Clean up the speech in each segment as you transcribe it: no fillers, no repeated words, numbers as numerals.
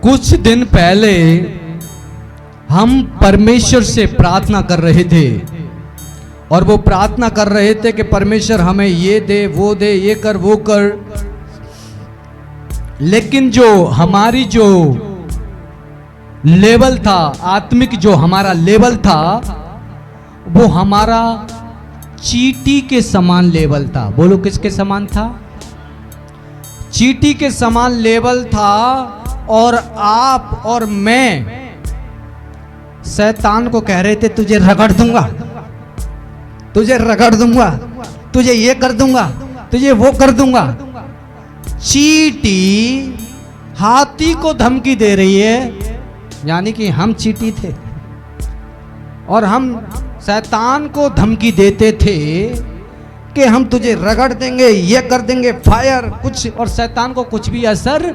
कुछ दिन पहले हम परमेश्वर से प्रार्थना कर रहे थे और वो प्रार्थना कर रहे थे कि परमेश्वर हमें ये दे, वो दे, ये कर, वो कर। लेकिन जो हमारी जो लेवल था, आत्मिक जो हमारा लेवल था, वो हमारा चींटी के समान लेवल था। बोलो किसके समान था? चींटी के समान लेवल था। और आप और मैं शैतान को कह रहे थे तुझे रगड़ दूंगा, तुझे रगड़ दूंगा, तुझे ये कर दूंगा, तुझे वो कर दूंगा। चींटी हाथी को धमकी दे रही है, यानी कि हम चींटी थे और हम शैतान को धमकी देते थे कि हम तुझे रगड़ देंगे, ये कर देंगे, फायर कुछ। और शैतान को कुछ भी असर,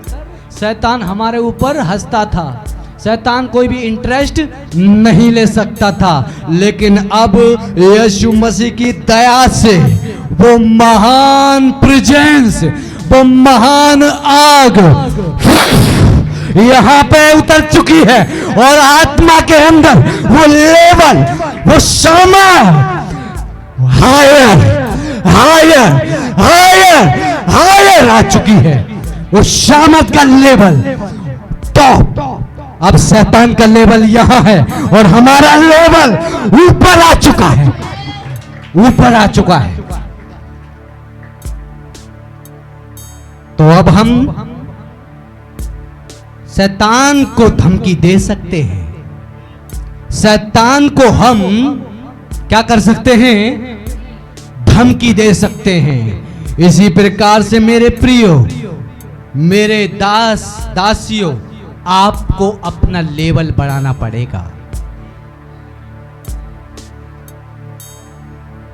शैतान हमारे ऊपर हंसता था, शैतान कोई भी इंटरेस्ट नहीं ले सकता था। लेकिन अब यीशु मसीह की दया से वो महान प्रेजेंस, वो महान आग यहां पे उतर चुकी है और आत्मा के अंदर वो लेवल, वो क्षमा हायर हायर हायर हायर आ चुकी है। वो शामत का लेवल टॉप। अब शैतान का लेवल यहां है और हमारा लेवल ऊपर आ चुका है, ऊपर आ चुका है। तो अब हम शैतान को धमकी दे सकते हैं, शैतान को हम क्या कर सकते हैं? धमकी दे सकते हैं। इसी प्रकार से मेरे प्रियो, मेरे दास दासियों, आपको अपना लेवल बढ़ाना पड़ेगा।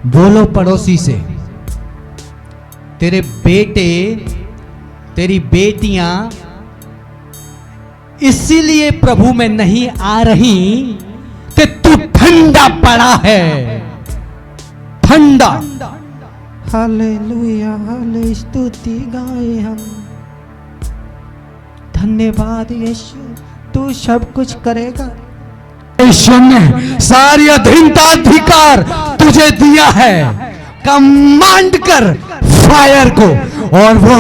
बोलो पड़ोसी से, तेरे बेटे, तेरी बेटियां इसीलिए प्रभु में नहीं आ रही कि तू ठंडा पड़ा है, ठंडा। हालेलुया, हाले स्तुति गाए हम। धन्यवाद यीशु, तू सब कुछ करेगा। यीशु ने सारी अधीनता अधिकार तुझे दिया है। कमांड कर फायर को और वो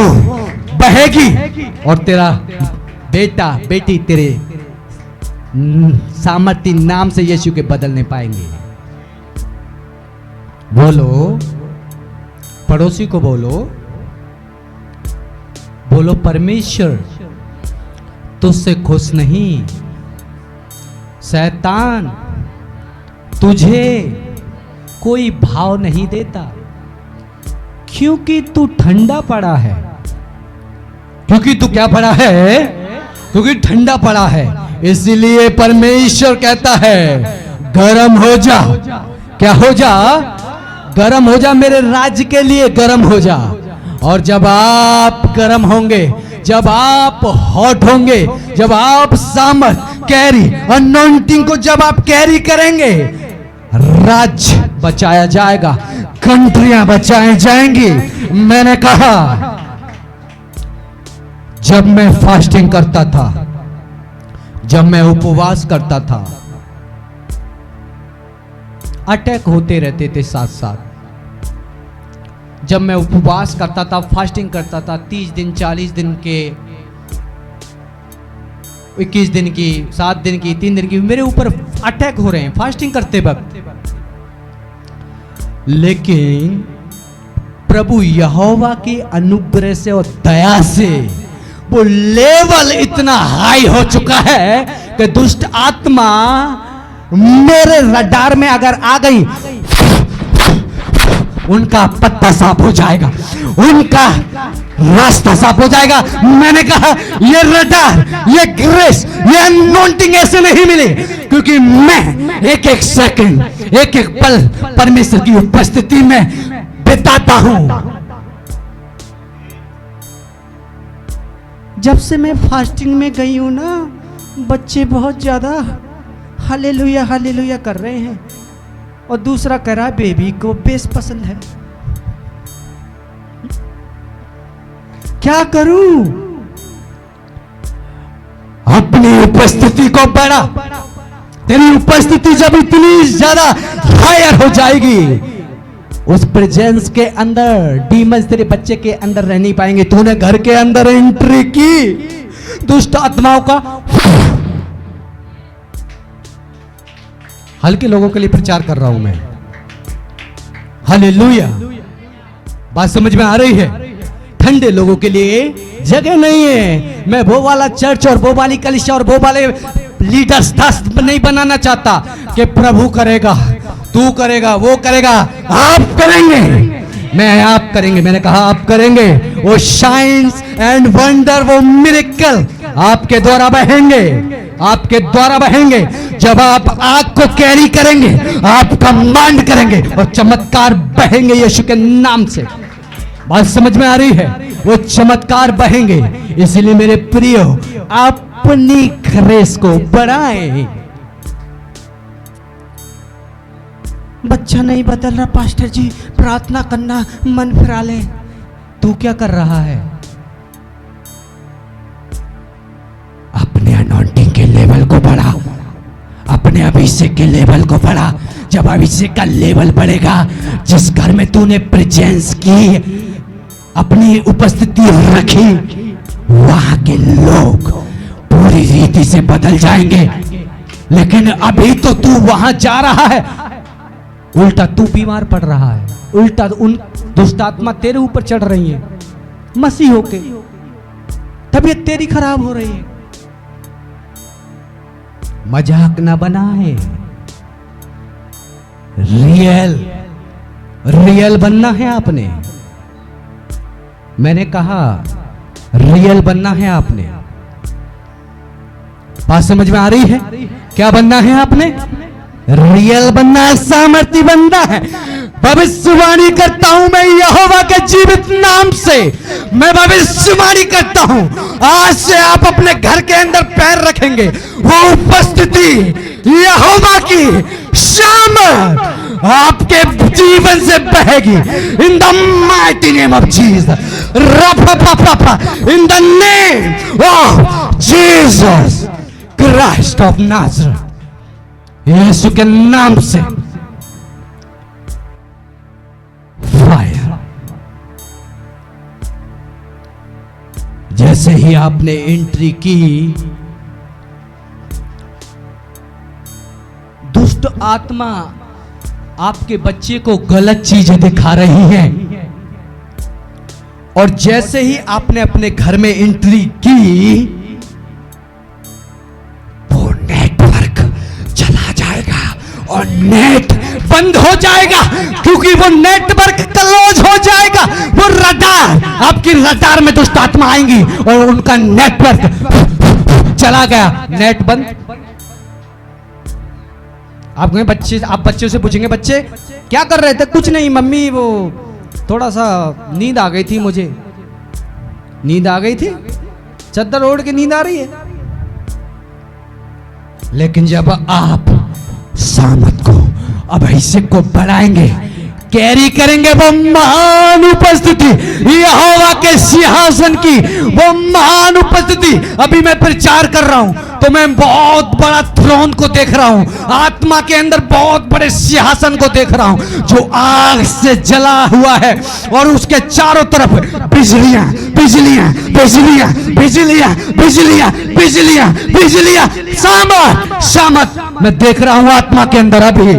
बहेगी और तेरा बेटा बेटी तेरे सामर्थ्य नाम से यीशु के बदल नहीं पाएंगे। बोलो पड़ोसी को, बोलो बोलो परमेश्वर तुझसे खुश नहीं, शैतान तुझे कोई भाव नहीं देता क्योंकि तू ठंडा पड़ा है। क्योंकि तू क्या पड़ा है? क्योंकि ठंडा पड़ा है। इसलिए परमेश्वर कहता है गरम हो जा। क्या हो जा? गरम हो जा, मेरे राज्य के लिए गरम हो जा। और जब आप गरम होंगे, जब आप हॉट होंगे, जब आप सामर्थ कैरी अनॉइंटिंग को जब आप कैरी करेंगे, राज्य बचाया जाएगा, कंट्रियां बचाई जाएंगी। मैंने कहा जब मैं फास्टिंग करता था, जब मैं उपवास करता था, अटैक होते रहते थे साथ साथ। जब मैं उपवास करता था, फास्टिंग करता था, 30 दिन, 40 दिन के, 21 दिन की, 7 दिन की, 3 दिन की, मेरे ऊपर अटैक हो रहे हैं फास्टिंग करते वक्त। लेकिन प्रभु यहोवा की अनुग्रह से और दया से वो लेवल इतना हाई हो चुका है कि दुष्ट आत्मा मेरे रडार में अगर आ गई, उनका पत्ता साफ हो जाएगा, उनका रास्ता साफ हो जाएगा। मैंने कहा ये रडार, ये ग्रेस, ये अनॉइंटिंग ऐसे नहीं मिले क्योंकि मैं एक एक सेकंड, एक एक पल परमेश्वर की उपस्थिति में बिताता हूं। जब से मैं फास्टिंग में गई हूं ना, बच्चे बहुत ज्यादा हालेलुया हालेलुया कर रहे हैं और दूसरा कह रहा बेबी को बेस पसंद है। क्या करूं? अपनी उपस्थिति को बढ़ा। तेरी उपस्थिति जब इतनी ज्यादा हायर हो जाएगी, उस प्रेजेंस के अंदर डीमंस तेरे बच्चे के अंदर रह नहीं पाएंगे। तूने घर के अंदर एंट्री की, दुष्ट आत्माओं का। हल्के लोगों के लिए प्रचार कर रहा हूं मैं। हालेलुया। बात समझ में आ रही है? ठंडे लोगों के लिए जगह नहीं है। मैं वो वाला चर्च और वो वाली कलीसिया और वो वाले लीडर्स नहीं बनाना चाहता कि प्रभु करेगा, तू करेगा, वो करेगा। आप करेंगे, मैं आप करेंगे। मैंने कहा आप करेंगे। वो साइंस एंड वंडर, वो मिरेकल आपके द्वारा बहेंगे, आपके द्वारा बहेंगे। जब आप आग को कैरी करेंगे, आप कमांड करेंगे और चमत्कार बहेंगे यीशु के नाम से। बात समझ में आ रही है? वो चमत्कार बहेंगे। इसलिए मेरे प्रियो, अपनी ग्रेस को बढ़ाएं। बच्चा नहीं बदल रहा पास्टर जी, प्रार्थना करना मन फिरा ले। तू क्या कर रहा है? अपने अनॉइंटिंग के लेवल को बढ़ा, अपने अभिषेक के लेवल को बढ़ा। जब अभिषेक का लेवल बढ़ेगा, जिस घर में तूने प्रेजेंस की, अपनी उपस्थिति रखी, वहां के लोग पूरी रीति से बदल जाएंगे। लेकिन अभी तो तू वहां जा रहा है, उल्टा तू बीमार पड़ रहा है, उल्टा उन दुष्ट आत्मा तेरे ऊपर चढ़ रही है। मसीह होके तबीयत तेरी खराब हो रही है। मजाक ना बनाए, रियल बनना है आपने। मैंने कहा रियल बनना है आपने। बात समझ में आ रही है? क्या बनना है आपने? रियल बनना है, सामर्थ्य बनना है। भविष्यवाणी करता हूं मैं यहोवा के जीवित नाम से, मैं भविष्यवाणी करता हूं, आज से आप अपने घर के अंदर पैर रखेंगे, वो उपस्थिति यहोवा की सामर्थ आपके जीवन से बहेगी। In the mighty name of Jesus, in the name of Jesus Christ of Nazareth, यीशु के नाम से फायर। जैसे ही आपने एंट्री की, दुष्ट आत्मा आपके बच्चे को गलत चीजें दिखा रही है, और जैसे ही आपने अपने घर में एंट्री की, वो नेटवर्क चला जाएगा और नेट बंद हो जाएगा, क्योंकि वो नेटवर्क क्लोज हो जाएगा। वो रडार, आपकी रडार में दुष्ट आत्मा आएंगी और उनका नेटवर्क चला गया, नेट बंद। आप बच्चे से पूछेंगे, बच्चे क्या कर रहे थे? कुछ नहीं मम्मी, वो थोड़ा सा नींद आ गई थी, मुझे नींद आ गई थी, चद्दर ओढ़ के नींद आ रही है। लेकिन जब आप सामत को, अभिषेक को बढ़ाएंगे, कैरी करेंगे, वो महान उपस्थिति यहोवा के सिंहासन की, वो महान उपस्थिति। अभी मैं प्रचार कर रहा हूं तो मैं बहुत बड़ा थ्रोन को देख रहा हूं, आत्मा के अंदर बहुत बड़े सिंहासन को देख रहा हूं जो आग से जला हुआ है, और उसके चारों तरफ बिजलियां बिजलियां बिजलियां बिजलियां बिजलियां बिजलियां बिजलियां, सामत सामत मैं देख रहा हूं आत्मा के अंदर अभी।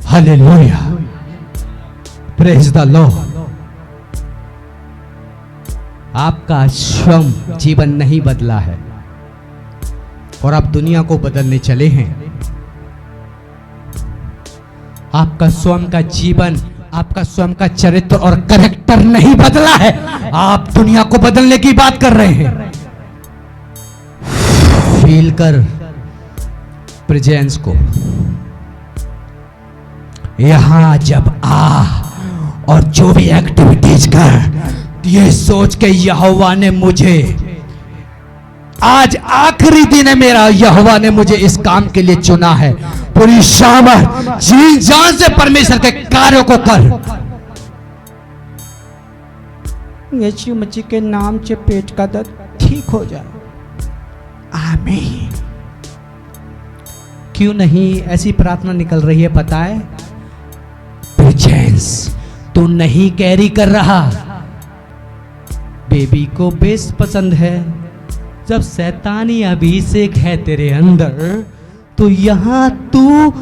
Hallelujah, praise the Lord. आपका स्वयं जीवन नहीं बदला है और आप दुनिया को बदलने चले हैं। आपका स्वयं का जीवन, आपका स्वयं का चरित्र और कैरेक्टर नहीं बदला है, आप दुनिया को बदलने की बात कर रहे हैं। फील कर प्रेजेंस को। यहां जब आ और जो भी एक्टिविटीज कर, ये सोच के यहोवा ने मुझे, आज आखिरी दिन है मेरा, यहोवा ने मुझे इस काम के लिए चुना है। पूरी सामर्थ जी जान से परमेश्वर के कार्यों को कर। यीशु मसीह के नाम से पेट का दर्द ठीक हो जाओ। आमीन। क्यों नहीं ऐसी प्रार्थना निकल रही है पता है? पेशेंस तो नहीं कैरी कर रहा। बेबी को बेस्ट पसंद है। जब शैतानी अभिषेक है तेरे अंदर तो यहां तू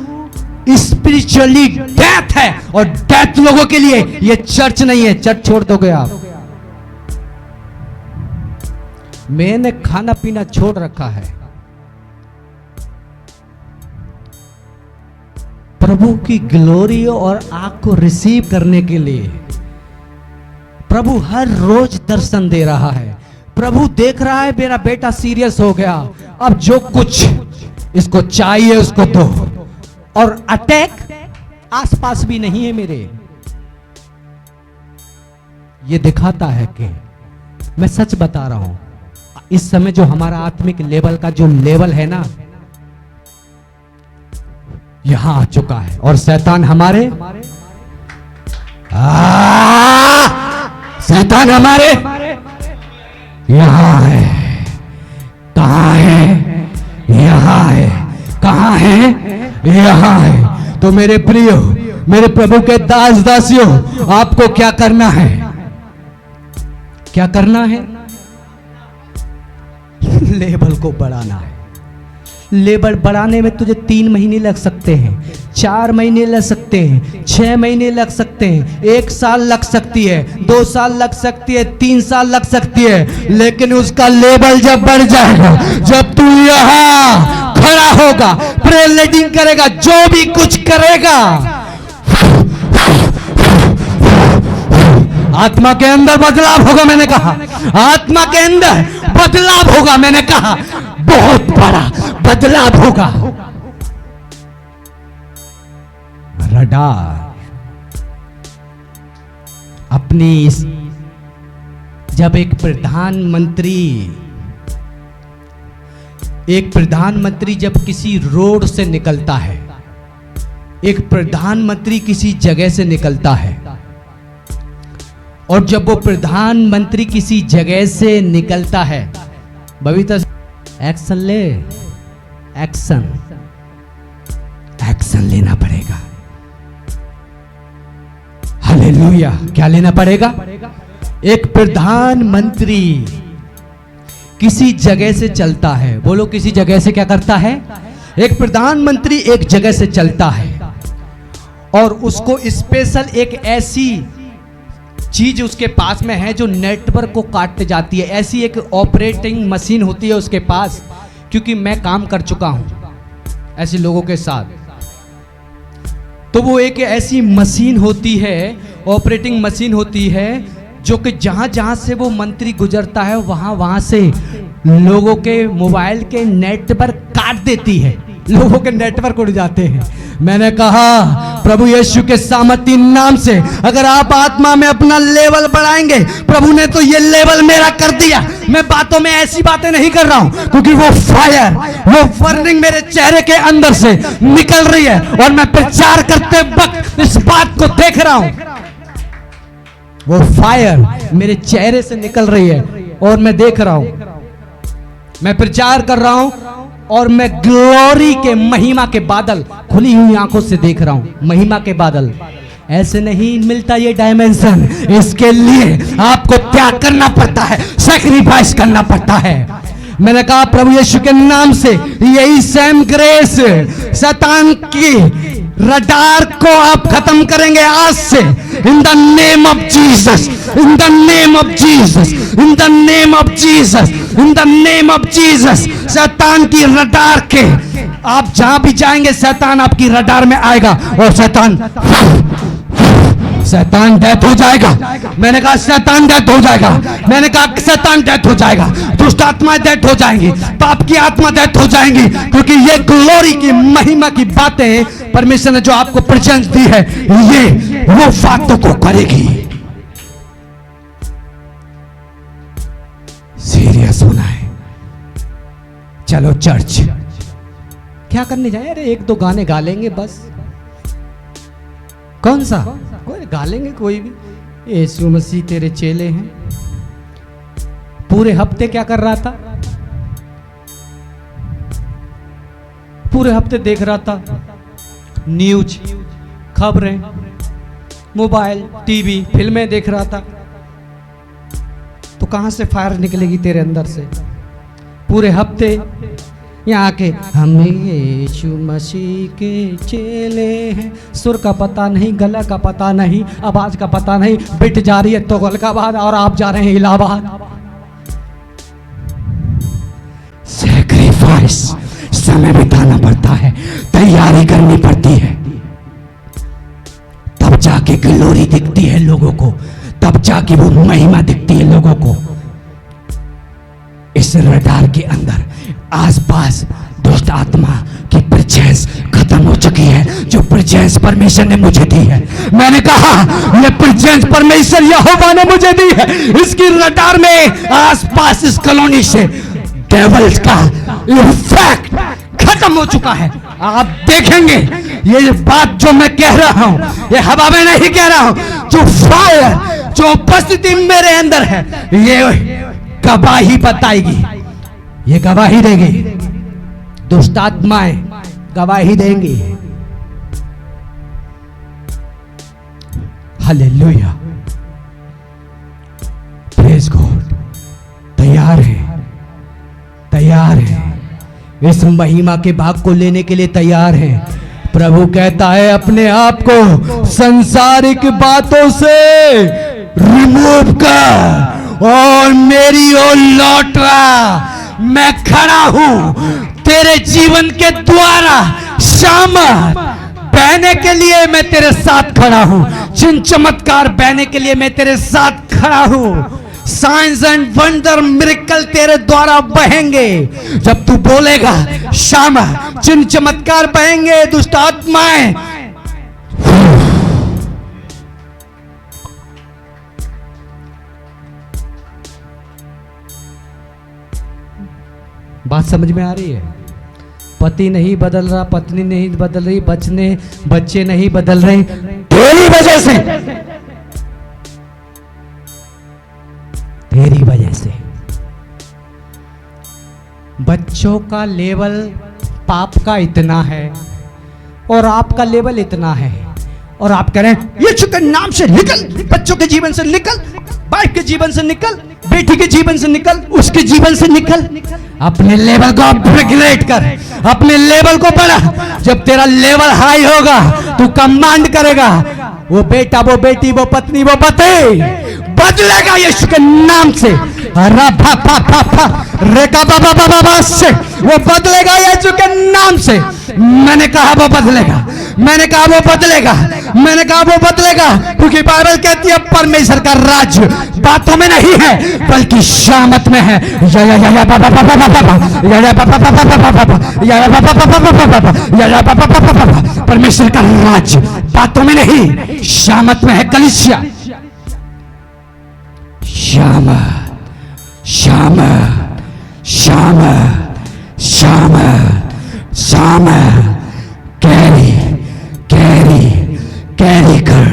स्पिरिचुअली डेथ है, और डेथ लोगों के लिए ये चर्च नहीं है। चर्च छोड़ दोगे आप। मैंने खाना पीना छोड़ रखा है प्रभु की ग्लोरी और आग को रिसीव करने के लिए। प्रभु हर रोज दर्शन दे रहा है। प्रभु देख रहा है मेरा बेटा सीरियस हो गया, अब जो कुछ इसको चाहिए उसको दो। और अटैक आसपास भी नहीं है मेरे। ये दिखाता है कि मैं सच बता रहा हूं, इस समय जो हमारा आत्मिक लेवल का जो लेवल है ना, यहां आ चुका है। और शैतान हमारे शैतान हमारे यहां है। कहां है? यहां है। कहां है? यहां है। तो मेरे प्रियो, मेरे प्रभु के दास दासियों, आपको क्या करना है? क्या करना है? लेवल को बढ़ाना है। लेवल बढ़ाने में तुझे 3 महीने लग सकते हैं, 4 महीने लग सकते हैं, 6 महीने लग सकते हैं, 1 साल लग सकती है, 2 साल लग सकती है, 3 साल लग सकती है। लेकिन उसका लेवल जब बढ़ जाएगा, जब तू यहां खड़ा होगा, प्रेयर लीडिंग करेगा, जो भी कुछ करेगा, आत्मा के अंदर बदलाव होगा। मैंने कहा आत्मा के अंदर बदलाव होगा। मैंने कहा बहुत बड़ा बदलाव होगा। रडार अपनी जब एक प्रधानमंत्री जब किसी रोड से निकलता है, एक प्रधानमंत्री किसी जगह से निकलता है, और जब वो प्रधानमंत्री किसी जगह से निकलता है, बबीता एक्शन ले, एक्शन लेना पड़ेगा। हालेलुया। क्या लेना पड़ेगा? एक प्रधानमंत्री किसी जगह से चलता है। बोलो, किसी जगह से क्या करता है? एक प्रधानमंत्री एक जगह से चलता है और उसको स्पेशल एक ऐसी चीज उसके पास में है जो नेटवर्क को काटते जाती है। ऐसी एक ऑपरेटिंग मशीन होती है उसके पास, क्योंकि मैं काम कर चुका हूं ऐसे लोगों के साथ। तो वो एक ऐसी मशीन होती है, ऑपरेटिंग मशीन होती है, जो कि जहां जहां से वो मंत्री गुजरता है वहां से लोगों के मोबाइल के नेटवर्क काट देती है, लोगों के नेटवर्क उड़ जाते हैं। मैंने कहा प्रभु यीशु के सामर्थी नाम से अगर आप आत्मा में अपना लेवल बढ़ाएंगे, प्रभु ने तो ये लेवल मेरा कर दिया। मैं बातों में ऐसी बातें नहीं कर रहा हूं, क्योंकि वो फायर, वो बर्निंग मेरे चेहरे के अंदर से निकल रही है, और मैं प्रचार करते वक्त इस बात को देख रहा हूं। वो फायर मेरे चेहरे से निकल रही है और मैं देख रहा हूं। मैं प्रचार कर रहा हूं और मैं ग्लोरी के, महिमा के बादल खुली हुई आंखों से देख रहा हूं। महिमा के बादल ऐसे नहीं मिलता ये डायमेंशन। इसके लिए आपको त्याग करना पड़ता है, सैक्रिफाइस करना पड़ता है। मैंने कहा प्रभु यीशु के नाम से यही सेम ग्रेस शैतान की रडार को आप खत्म करेंगे आज से। इन the name of Jesus, in the name of Jesus, in the name of Jesus, in the name of Jesus. शैतान की रडार के आप जहां भी जाएंगे, शैतान आपकी रडार में आएगा और शैतान डेथ हो जाएगा। मैंने कहा शैतान डेथ हो जाएगा। मैंने कहा शैतान डेथ हो जाएगा। दुष्ट आत्माएं डेथ हो जाएंगी, पाप की आत्मा डेथ हो जाएंगी, क्योंकि ये ग्लोरी की, महिमा की बातें परमेश्वर ने जो आपको प्रेजेंस दी है, ये वो बातों को करेगी। सीरियस होना है। चलो चर्च क्या करने जाए? अरे 1-2 गाने गा लेंगे बस। कौन सा? कोई गा लेंगे, कोई भी। यीशु मसीह तेरे चेले हैं, पूरे हफ्ते क्या कर रहा था? पूरे हफ्ते देख रहा था न्यूज, खबरें, मोबाइल, टीवी, फिल्में देख रहा था। तो कहां से फायर निकलेगी तेरे अंदर से? पूरे हफ्ते यहाँ के हम यीशु मसीह के चेले हैं, सुर का पता नहीं, गला का पता नहीं, आवाज का पता नहीं, बिट जा रही है तो गलकाबाद और आप जा रहे हैं इलाहाबाद। सैक्रिफाइस, समय बिताना पड़ता है, तैयारी करनी पड़ती है, तब जाके ग्लोरी दिखती है लोगों को, तब जाके वो महिमा दिखती है लोगों को। इस रडार के अंदर आसपास दुष्ट आत्मा की प्रेजेंस खत्म हो चुकी है, जो प्रेजेंस परमेश्वर ने मुझे दी है। मैंने कहा ये प्रेजेंस परमेश्वर यहोवा ने मुझे दी है। इसकी रडार में आसपास इस कॉलोनी से डेविल्स का इफेक्ट खत्म हो चुका है। आप देखेंगे ये बात जो मैं कह रहा हूं, ये हवा में नहीं कह रहा हूं, जो फायर, जो उपस्थिति मेरे अंदर है, ये गवाही बताएगी, ये गवाही देगी। दुष्ट आत्माएं गवाही देंगी। Hallelujah, praise God. तैयार है, तैयार है, इस महिमा के भाग को लेने के लिए तैयार है। प्रभु कहता है अपने आप को संसारिक बातों से रिमूव कर और मेरी ओर लौट आ। मैं खड़ा हूं तेरे जीवन के द्वारा शामत बहने के लिए, मैं तेरे साथ खड़ा हूं। चिन्ह चमत्कार बहने के लिए मैं तेरे साथ खड़ा हूं। साइंस एंड वंडर मिरेकल तेरे द्वारा बहेंगे। जब तू बोलेगा शामत, चिन्ह चमत्कार बहेंगे। दुष्ट आत्माएं बात समझ में आ रही है? पति नहीं बदल रहा, पत्नी नहीं बदल रही, बच्चे नहीं बदल रहे, तेरी वजह से, तेरी वजह से। बच्चों का लेवल पाप का इतना है और आपका लेवल इतना है, और आप कह रहे हैं यीशु के नाम से निकल, बच्चों के जीवन से निकल, वाइफ के जीवन से निकल, बेटी के जीवन से निकल, उसके जीवन से निकल। अपने लेवल को अपग्रेड कर, अपने लेवल को बढ़ा। जब तेरा लेवल हाई होगा तू कमांड करेगा। वो बेटा, वो बेटी, वो पत्नी, वो पति बदलेगा यीशु के नाम से। से वो बदलेगा यीशु के नाम से। मैंने कहा वो बदलेगा, मैंने कहा वो बदलेगा, मैंने कहा वो बदलेगा, क्योंकि बाइबल कहती है परमेश्वर का राज्य बातों में नहीं है बल्कि शामत में है। परमेश्वर का राज्य बातों में नहीं, शामत में है। कलीसिया शामत, शामत, शामत, शामत, शामत। कैरी, कैरी, कैरी कर,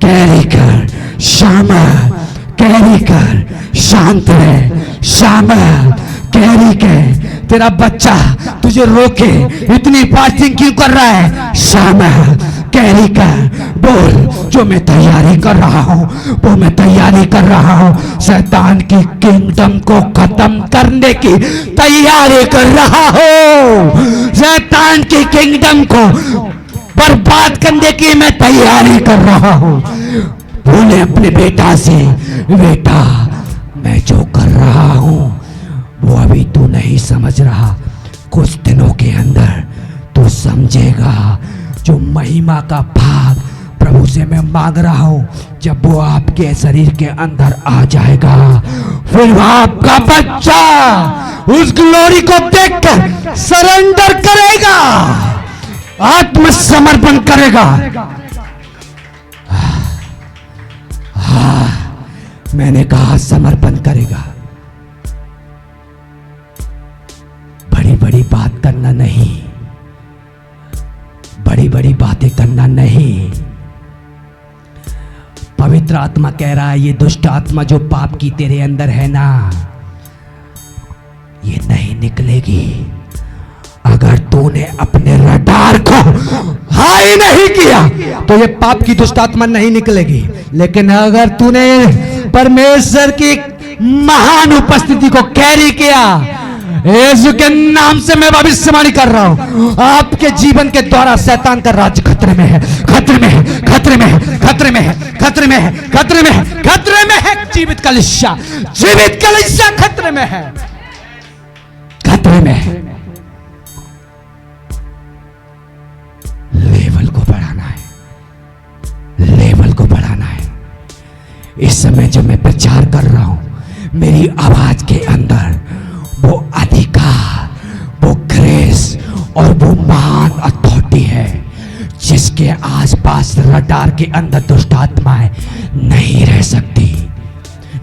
कैरी कर, शामत, कैरी कर। शांत रहे, शामत, कैरी कर। तेरा बच्चा तुझे रोके, इतनी फास्टिंग क्यों कर रहा है? शामत, कैरी कर। बोल जो मैं तैयारी कर रहा हूं, वो मैं तैयारी कर रहा हूं। शैतान की किंगडम को खत्म करने की तैयारी कर रहा हूं। शैतान की किंगडम को बर्बाद करने की मैं तैयारी कर रहा हूं। बोले अपने बेटा से, बेटा मैं जो कर रहा हूं वो अभी तू नहीं समझ रहा, कुछ दिनों के अंदर तू समझेगा। जो महिमा का भाग प्रभु से मैं मांग रहा हूं, जब वो आपके शरीर के अंदर आ जाएगा, फिर आपका बच्चा उस ग्लोरी को देखकर सरेंडर करेगा, आत्मसमर्पण करेगा। मैंने कहा समर्पण करेगा। बड़ी बड़ी बात करना नहीं, बड़ी बड़ी बातें करना नहीं। पवित्र आत्मा कह रहा है ये दुष्ट आत्मा जो पाप की तेरे अंदर है ना, निकलेगी। अगर तूने अपने रडार को हाई नहीं किया तो ये पाप की दुष्ट आत्मा नहीं निकलेगी। लेकिन अगर तूने परमेश्वर की महान उपस्थिति को कैरी किया, यीशु के नाम से मैं भविष्यवाणी कर रहा हूं, आपके जीवन के द्वारा शैतान का राज्य खतरे में है, खतरे में है, खतरे में है, खतरे में है, खतरे में है, खतरे में है, खतरे में है। जीवित कलीसिया, जीवित कलीसिया खतरे में है, खतरे में है। लेवल को बढ़ाना है, लेवल को बढ़ाना है। इस समय जब मैं प्रचार कर रहा हूं, मेरी आवाज के अंदर वो अधिकार, वो ग्रेस और वो महान अथॉरिटी है जिसके आसपास रडार के अंदर दुष्ट आत्माएं नहीं रह सकती।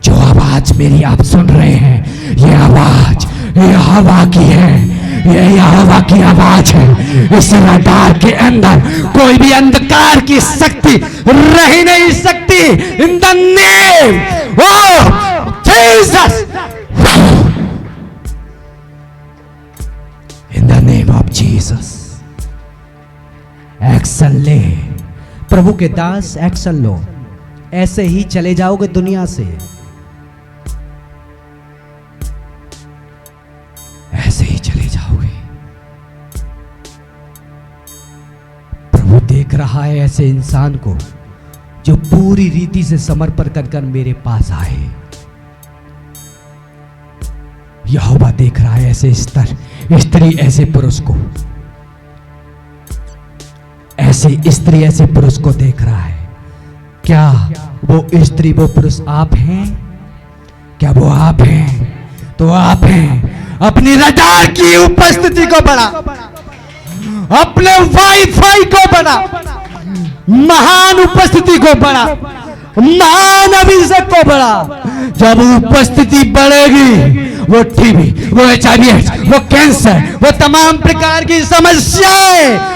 जो आवाज मेरी आप सुन रहे हैं, ये आवाज यहोवा की है, ये यहोवा की आवाज है। इस रडार के अंदर कोई भी अंधकार की शक्ति रह ही नहीं सकती। इन the name of Jesus, in the name of Jesus. Action ले प्रभु के दास, एक्शन लो। ऐसे ही चले जाओगे दुनिया से, ऐसे ही चले जाओगे। प्रभु देख रहा है ऐसे इंसान को जो पूरी रीति से समर्पण कर मेरे पास आए। यहोवा देख रहा है ऐसे स्त्री, ऐसे पुरुष को, ऐसे स्त्री, ऐसे पुरुष को देख रहा है। क्या वो स्त्री, वो पुरुष आप हैं? क्या वो आप हैं? तो आप हैं। अपनी रडार की उपस्थिति को बढ़ा, अपने वाईफाई को बढ़ा, महान उपस्थिति को बढ़ा, महान अभिषेक को बढ़ा। जब उपस्थिति बढ़ेगी, वो टीबी, वो HIV एड्स, वो कैंसर, वो तमाम प्रकार की समस्याएं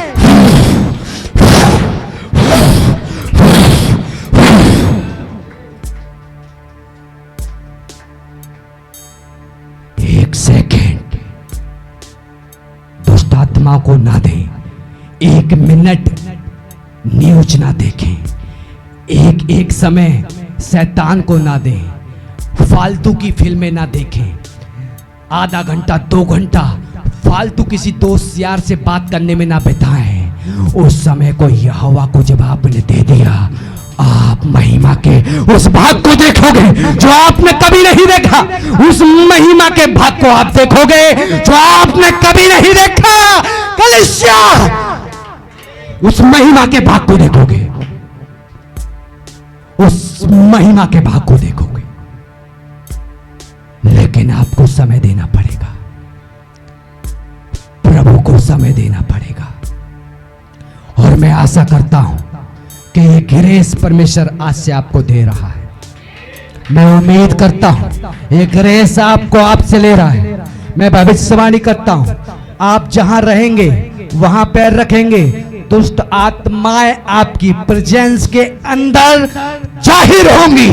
एक सेकेंड दुष्ट आत्मा को ना दें, एक मिनट न्यूज ना देखें, एक समय शैतान को ना दें, फालतू की फिल्में ना देखें, आधा घंटा 2 घंटा फालतू किसी दोस्त यार से बात करने में ना बिताएं। उस समय को यहोवा को जब आपने दे दिया, आप महिमा के उस भाग को देखोगे जो आपने कभी नहीं देखा। उस महिमा के भाग को आप देखोगे जो आपने कभी नहीं देखा। कलीसिया, उस महिमा के भाग को देखोगे, उस महिमा के भाग को देखोगे। लेकिन आपको समय देना पड़ेगा, प्रभु को समय देना पड़ेगा। और मैं आशा करता हूं कि ये ग्रेस परमेश्वर आज से आपको दे रहा है। मैं उम्मीद करता हूं ये ग्रेस आपको आपसे ले रहा है। मैं भविष्यवाणी करता हूं, आप जहां रहेंगे वहां पैर रखेंगे, दुष्ट आत्माएं आपकी प्रेजेंस के अंदर जाहिर होंगी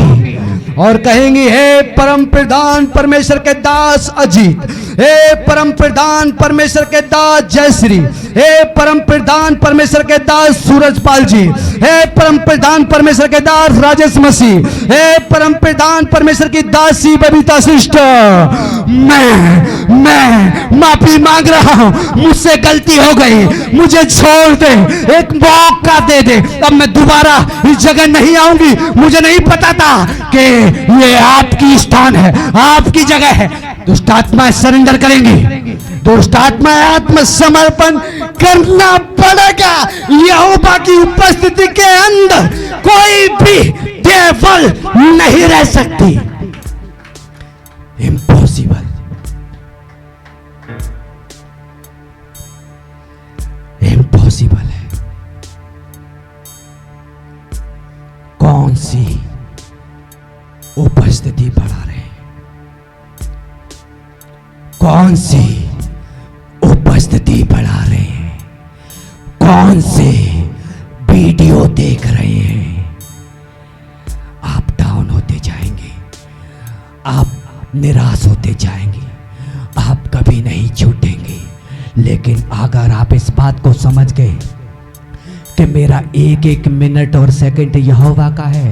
और कहेंगी, हे परम प्रधान परमेश्वर के दास अजीत, हे परम प्रधान परमेश्वर के दास जयश्री, हे परम प्रधान परमेश्वर के दास सूरजपाल जी, हे परम प्रधान परमेश्वर के दास राजेश मसीह, हे परम प्रधान परमेश्वर की दासी बबीता सिस्टर, मैं माफी मांग रहा हूं, मुझसे गलती हो गई, मुझे छोड़ दे, एक मौका दे दे, अब मैं दोबारा इस जगह नहीं आऊंगी। मुझे नहीं पता था कि ये आपकी स्थान है, आपकी जगह है। दुष्ट आत्माएं सरेंडर करेंगी, दुष्ट आत्माएं आत्मसमर्पण करना पड़ेगा। यहोवा की उपस्थिति के अंदर कोई भी देवल नहीं रह सकती। इम्पॉसिबल, इम्पॉसिबल है। कौन सी उपस्थिति बढ़ा रहे हैं? कौन सी उपस्थिति बढ़ा रहे हैं? कौन से वीडियो देख रहे हैं? आप डाउन होते जाएंगे, आप निराश होते जाएंगे, आप कभी कभी नहीं छूटेंगी। लेकिन अगर आप इस बात को समझ गए कि मेरा एक एक मिनट और सेकंड यहोवा का है,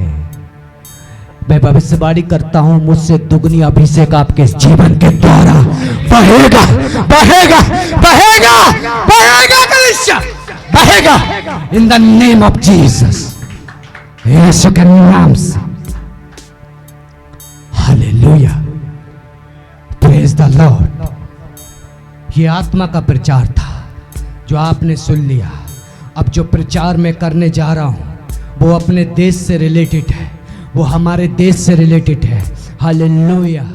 मैं भविष्यवाणी करता हूं मुझसे दुगनी अभिषेक आपके जीवन के द्वारा बहेगा बहेगा बहेगा बहेगा कलिसिया बहेगा in the name of Jesus, यीशु के नाम से। Hallelujah, praise the lord. ये आत्मा का प्रचार था जो आपने सुन लिया। अब जो प्रचार मैं करने जा रहा हूं वो अपने देश से रिलेटेड है, वो हमारे देश से रिलेटेड है। हालेलुया।